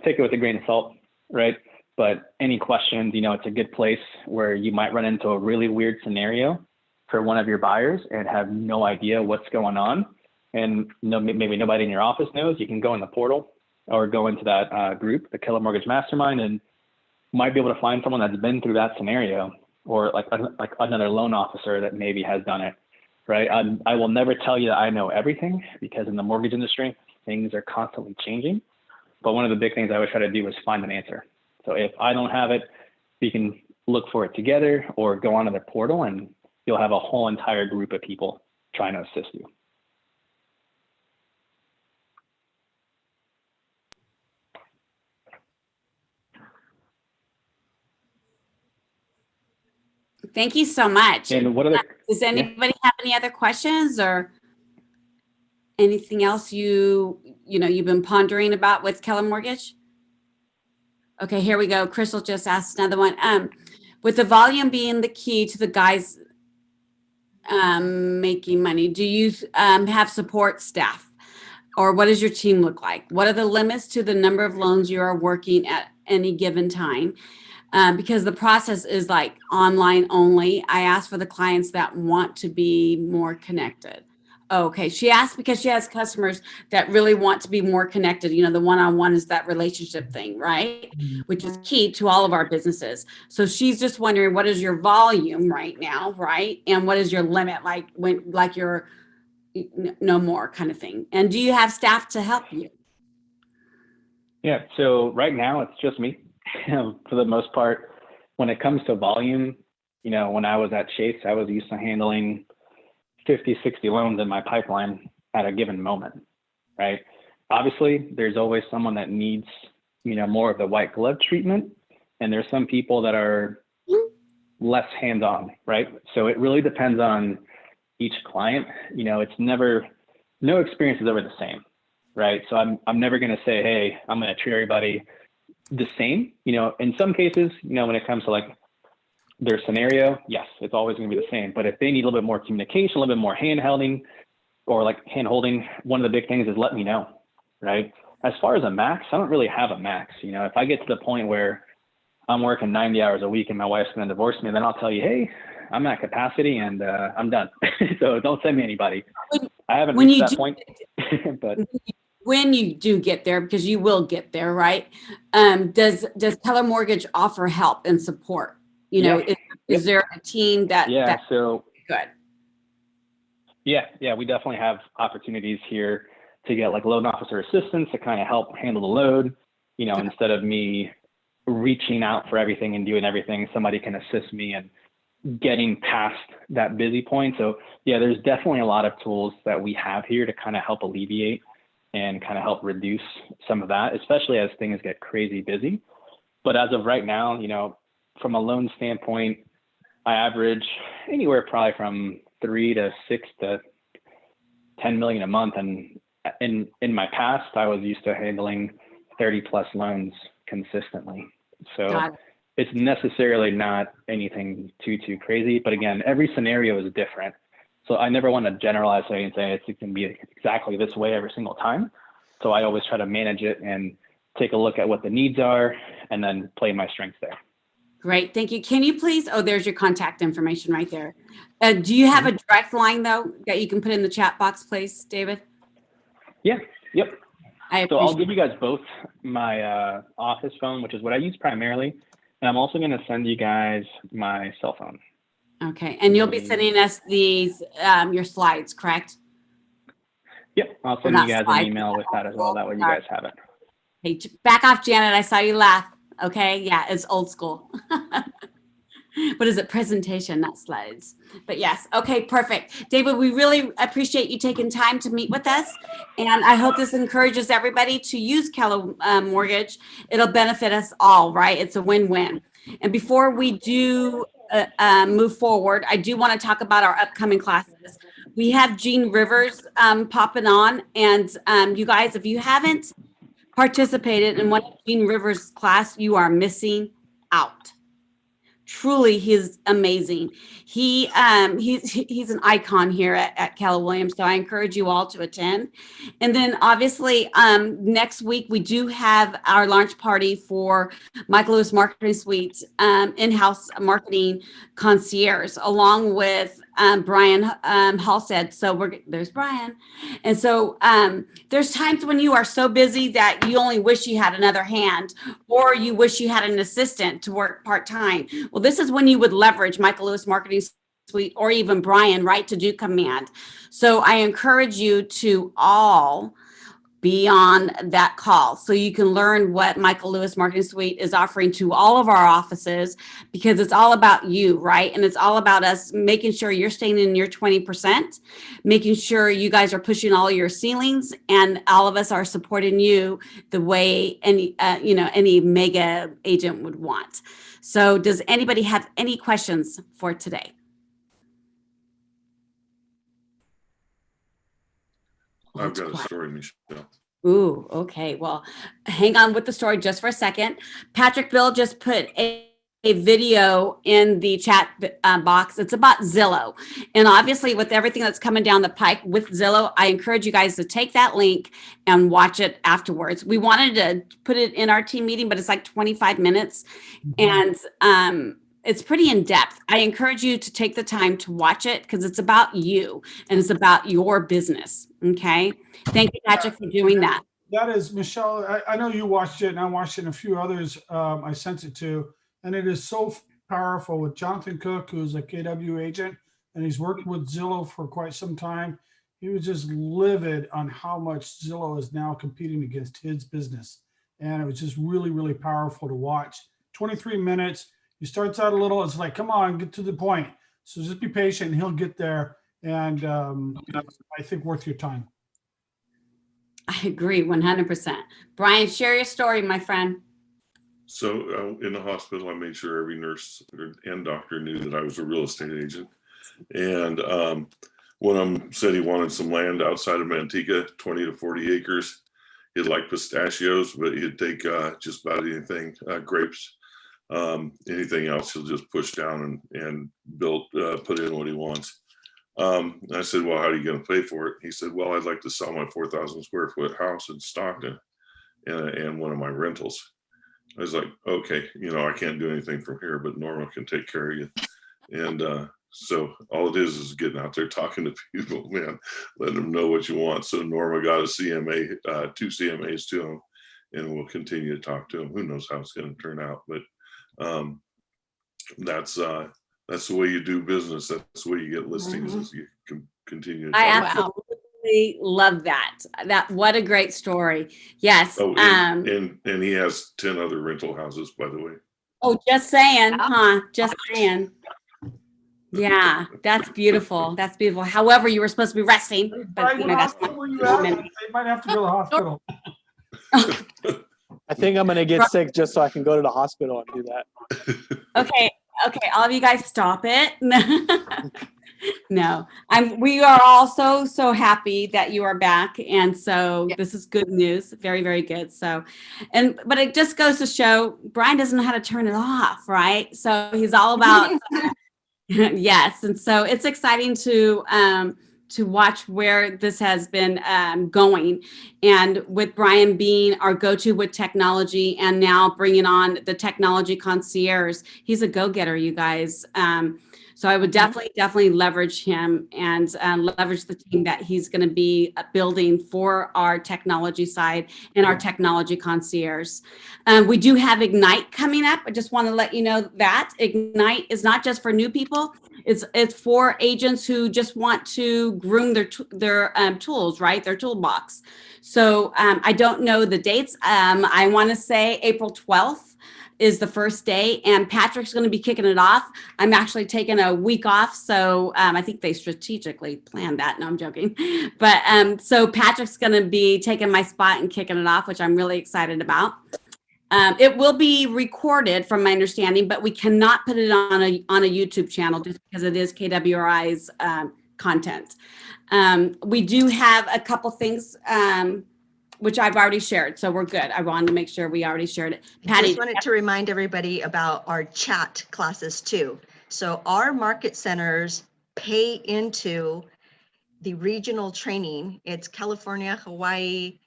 E: take it with a grain of salt, right? But any questions, it's a good place where you might run into a really weird scenario for one of your buyers and have no idea what's going on. And maybe nobody in your office knows. You can go in the portal or go into that group, the Keller Mortgage Mastermind, and might be able to find someone that's been through that scenario, or like another loan officer that maybe has done it, right? I will never tell you that I know everything, because in the mortgage industry, things are constantly changing. But one of the big things I always try to do is find an answer. So if I don't have it, we can look for it together or go onto the portal, and you'll have a whole entire group of people trying to assist you.
A: Thank you so much.
E: And what other?
A: Does anybody have any other questions or anything else you've been pondering about with Keller Mortgage? Okay, here we go. Crystal just asked another one. With the volume being the key to the guys making money, do you have support staff, or what does your team look like? What are the limits to the number of loans you are working at any given time? Because the process is like online only. I ask for the clients that want to be more connected. Okay, she asked because she has customers that really want to be more connected. The one-on-one is that relationship thing, right? Which is key to all of our businesses. So she's just wondering, what is your volume right now, right? And what is your limit, like you're no more kind of thing? And do you have staff to help you?
E: Yeah, so right now it's just me. For the most part, when it comes to volume, when I was at Chase, I was used to handling 50, 60 loans in my pipeline at a given moment, right? Obviously, there's always someone that needs, more of the white glove treatment. And there's some people that are less hands-on, right? So it really depends on each client. It's never no experience is ever the same, right? So I'm never going to say, hey, I'm going to treat everybody the same. In some cases, when it comes to like their scenario, yes, it's always going to be the same. But if they need a little bit more communication, a little bit more hand-holding, one of the big things is let me know, right? As far as a max, I don't really have a max. If I get to the point where I'm working 90 hours a week and my wife's going to divorce me, then I'll tell you, hey, I'm at capacity and I'm done. So don't send me anybody. I haven't reached that point, but
A: when you do get there, because you will get there, right? Does Keller Mortgage offer help and support? Is there a team that?
E: So
A: good.
E: Yeah, we definitely have opportunities here to get like loan officer assistance to kind of help handle the load. Instead of me reaching out for everything and doing everything, somebody can assist me in getting past that busy point. So yeah, there's definitely a lot of tools that we have here to kind of help alleviate and kind of help reduce some of that, especially as things get crazy busy. But as of right now, from a loan standpoint, I average anywhere probably from 3 to 6 to 10 million a month. And in my past, I was used to handling 30 plus loans consistently. So it's necessarily not anything too crazy. But again, every scenario is different. So I never want to generalize and say it can be exactly this way every single time. So I always try to manage it and take a look at what the needs are and then play my strengths there.
A: Great, thank you. Can you please, there's your contact information right there. Do you have a direct line though that you can put in the chat box, please, David?
E: Yeah, yep. So I'll give you guys
A: it.
E: both my office phone, which is what I use primarily. And I'm also going to send you guys my cell phone.
A: Okay, and you'll be sending us these, your slides, correct?
E: Yep, I'll send you guys an email with that as well. That way you guys have it.
A: Hey, back off, Janet. I saw you laugh. Okay, yeah, it's old school. What is it? Presentation, not slides. But yes, okay, perfect. David, we really appreciate you taking time to meet with us. And I hope this encourages everybody to use Keller Mortgage. It'll benefit us all, right? It's a win-win. And before we do move forward, I do want to talk about our upcoming classes. We have Jean Rivers popping on. And you guys, if you haven't participated in one of Jean Rivers' class, you are missing out. Truly, he's amazing. He's an icon here at Keller Williams, so I encourage you all to attend. And then obviously next week we do have our launch party for Michael Lewis Marketing Suite in-house marketing concierge, along with Brian Halstead. So there's Brian. And so there's times when you are so busy that you only wish you had another hand, or you wish you had an assistant to work part-time. Well, this is when you would leverage Michael Lewis Marketing Suite or even Brian, right, to do command. So I encourage you to all be on that call so you can learn what Michael Lewis Marketing Suite is offering to all of our offices, because it's all about you, right? And it's all about us making sure you're staying in your 20%, making sure you guys are pushing all your ceilings, and all of us are supporting you the way any mega agent would want. So does anybody have any questions for today?
I: I've got a story, Michelle.
A: Ooh, okay. Well, hang on with the story just for a second. Patrick Bill just put a video in the chat box. It's about Zillow. And obviously with everything that's coming down the pike with Zillow, I encourage you guys to take that link and watch it afterwards. We wanted to put it in our team meeting, but it's like 25 minutes. And it's pretty in depth. I encourage you to take the time to watch it because it's about you and it's about your business. Okay. Thank you, Patrick, for doing that.
C: That is, Michelle, I know you watched it and I watched it and a few others I sent it to. And it is so powerful with Jonathan Cook, who's a KW agent, and he's worked with Zillow for quite some time. He was just livid on how much Zillow is now competing against his business. And it was just really, really powerful to watch. 23 minutes. He starts out a little, it's like, come on, get to the point. So just be patient and he'll get there. And I think worth your time.
A: I agree 100%. Brian, share your story, my friend.
I: So in the hospital, I made sure every nurse and doctor knew that I was a real estate agent. And One of them said he wanted some land outside of Manteca, 20 to 40 acres. He'd like pistachios, but he'd take just about anything, grapes, anything else he'll just push down and put in what he wants. I said, well, how are you going to pay for it? He said, well, I'd like to sell my 4,000 square foot house in Stockton and one of my rentals. I was like, okay, I can't do anything from here, but Norma can take care of you. And so all it is getting out there, talking to people, man, letting them know what you want. So Norma got a CMA, 2 CMAs to him, and we'll continue to talk to him. Who knows how it's going to turn out, but that's the way you do business. That's the way you get listings, is you can continue to
A: I
I: talk.
A: absolutely love that. What a great story. Yes.
I: Oh, and he has 10 other rental houses, by the way.
A: Oh, just saying, huh? Just saying. Yeah, that's beautiful. That's beautiful. However, you were supposed to be resting, but that's
C: They might have to go to the hospital.
J: I think I'm going to get sick just so I can go to the hospital and do that.
A: Okay. All of you guys stop it. No, we are all so happy that you are back. And so this is good news. Very, very good. So, but it just goes to show Brian doesn't know how to turn it off, right? So he's all about, yes. And so it's exciting to watch where this has been going. And with Brian being our go-to with technology and now bringing on the technology concierge, he's a go-getter, you guys. So I would definitely leverage him and leverage the team that he's going to be building for our technology side and our technology concierge. We do have Ignite coming up. I just want to let you know that Ignite is not just for new people. It's for agents who just want to groom their tools, right? Their toolbox. So I don't know the dates. I want to say April 12th. Is the first day, and Patrick's going to be kicking it off. I'm actually taking a week off, so I think they strategically planned that. No, I'm joking. But so Patrick's going to be taking my spot and kicking it off, which I'm really excited about. It will be recorded, from my understanding, but we cannot put it on a YouTube channel just because it is KWRI's content. We do have a couple things. Which I've already shared, so we're good. I wanted to make sure we already shared it.
F: Patty, I just wanted to remind everybody about our chat classes too. So our market centers pay into the regional training. It's California, Hawaii,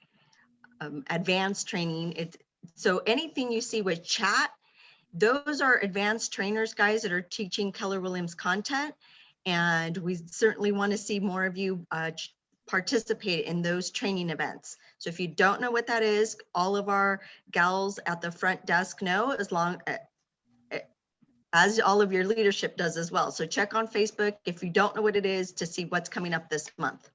F: advanced training. So anything you see with chat, those are advanced trainers, guys, that are teaching Keller Williams content. And we certainly want to see more of you participate in those training events. So if you don't know what that is, all of our gals at the front desk know, as all of your leadership does as well. So check on Facebook if you don't know what it is to see what's coming up this month.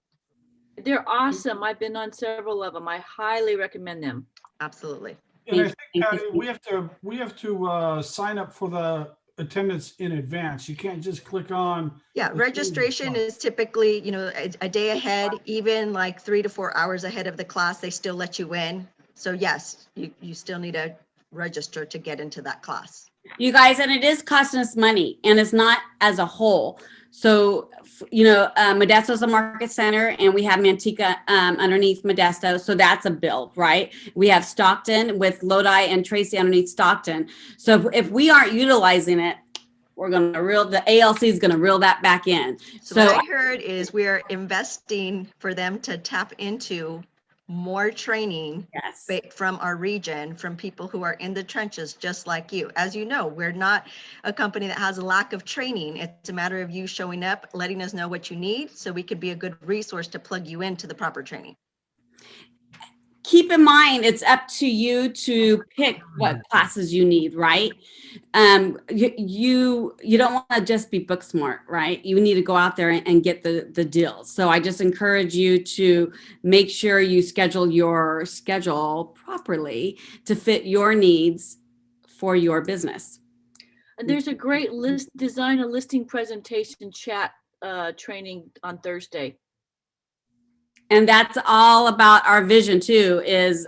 G: They're awesome. I've been on several of them. I highly recommend them.
F: Absolutely.
C: And I think, Patty, we have to sign up for the attendance in advance. You can't just click on.
F: Yeah, registration is typically, a day ahead, even like 3 to 4 hours ahead of the class, they still let you in. So yes, you still need to register to get into that class.
A: You guys, and it is costing us money, and it's not as a whole. So, Modesto's a market center, and we have Manteca underneath Modesto. So that's a build, right? We have Stockton with Lodi and Tracy underneath Stockton. So if we aren't utilizing it, we're going to the ALC is going to reel that back in.
F: So what I heard is we're investing for them to tap into more training from our region, from people who are in the trenches, just like you. As you know, we're not a company that has a lack of training. It's a matter of you showing up, letting us know what you need, so we could be a good resource to plug you into the proper training.
A: Keep in mind, it's up to you to pick what classes you need, right? You don't want to just be book smart, right? You need to go out there and get the deals. So I just encourage you to make sure you schedule your schedule properly to fit your needs for your business.
G: And there's a great design a listing presentation chat training on Thursday. And
A: that's all about our vision too, is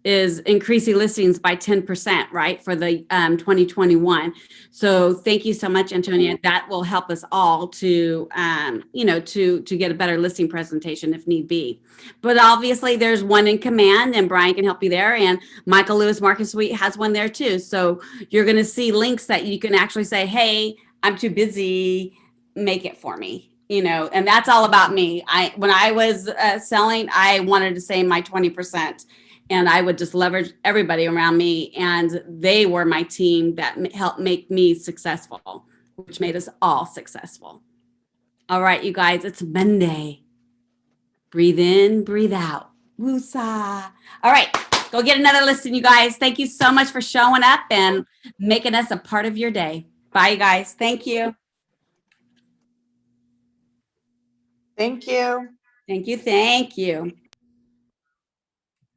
A: is increasing listings by 10%, right, for the 2021. So thank you so much, Antonia. That will help us all to, to get a better listing presentation if need be. But obviously there's one in command, and Brian can help you there. And Michael Lewis Market Suite has one there too. So you're going to see links that you can actually say, hey, I'm too busy, make it for me. And that's all about me. When I was selling, I wanted to say my 20%. And I would just leverage everybody around me, and they were my team that helped make me successful, which made us all successful. All right, you guys, it's Monday. Breathe in, breathe out. Woosah. All right, go get another listing, you guys. Thank you so much for showing up and making us a part of your day. Bye, you guys. Thank you.
K: Thank you.
A: Thank you. Thank you.